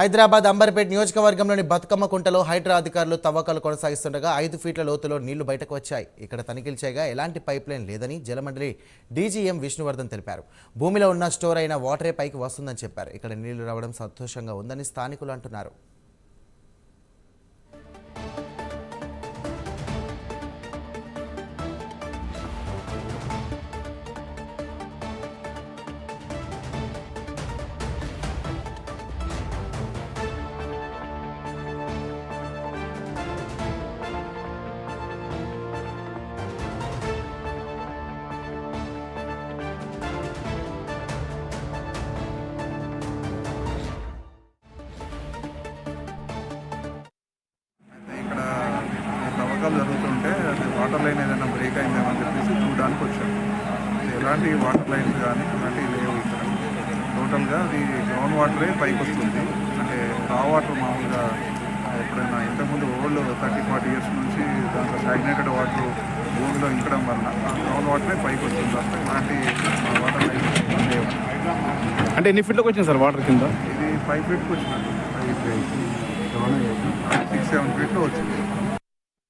హైదరాబాద్ అంబర్పేట నియోజకవర్గంలోని బతుకమ్మ కుంటలో హైడ్రా అధికారులు తవ్వకాలు కొనసాగిస్తుండగా 5 ఫీట్ల లోతులో నీళ్లు బయటకు వచ్చాయి. ఇక్కడ తనిఖీలు చేయగా ఎలాంటి పైప్ లైన్ లేదని జలమండలి డీజీఎం విష్ణువర్ధన్ తెలిపారు. భూమిలో ఉన్న స్టోర్ అయిన వాటరే పైకి వస్తుందని చెప్పారు. ఇక్కడ నీళ్లు రావడం సంతోషంగా ఉందని స్థానికులు అంటున్నారు. జరుగుతుంటే అది వాటర్ లైన్ ఏదైనా బ్రేక్ అయిందేమని చెప్పేసి చూడడానికి వచ్చాము. ఎలాంటి వాటర్ లైన్స్ కానీ అలాంటివి లేవు ఇక్కడ. టోటల్గా అది గ్రౌండ్ వాటరే పైకి వస్తుంది. అంటే రా వాటర్ మామూలుగా ఎప్పుడైనా ఇంతకుముందు ఓల్డ్ 30-40 ఇయర్స్ నుంచి దాంట్లో స్టాగ్నేటెడ్ వాటర్ భూమిలో ఇంకడం వలన గ్రౌండ్ వాటరే పైకి వస్తుంది. తప్ప ఇలాంటి వాటర్ లైన్స్ లేవు. అంటే ఎన్ని ఫీట్లకు వచ్చింది సార్ వాటర్ కింద? ఇది 5 ఫీట్కి వచ్చినట్టు 6-7 ఫీట్లో వచ్చింది.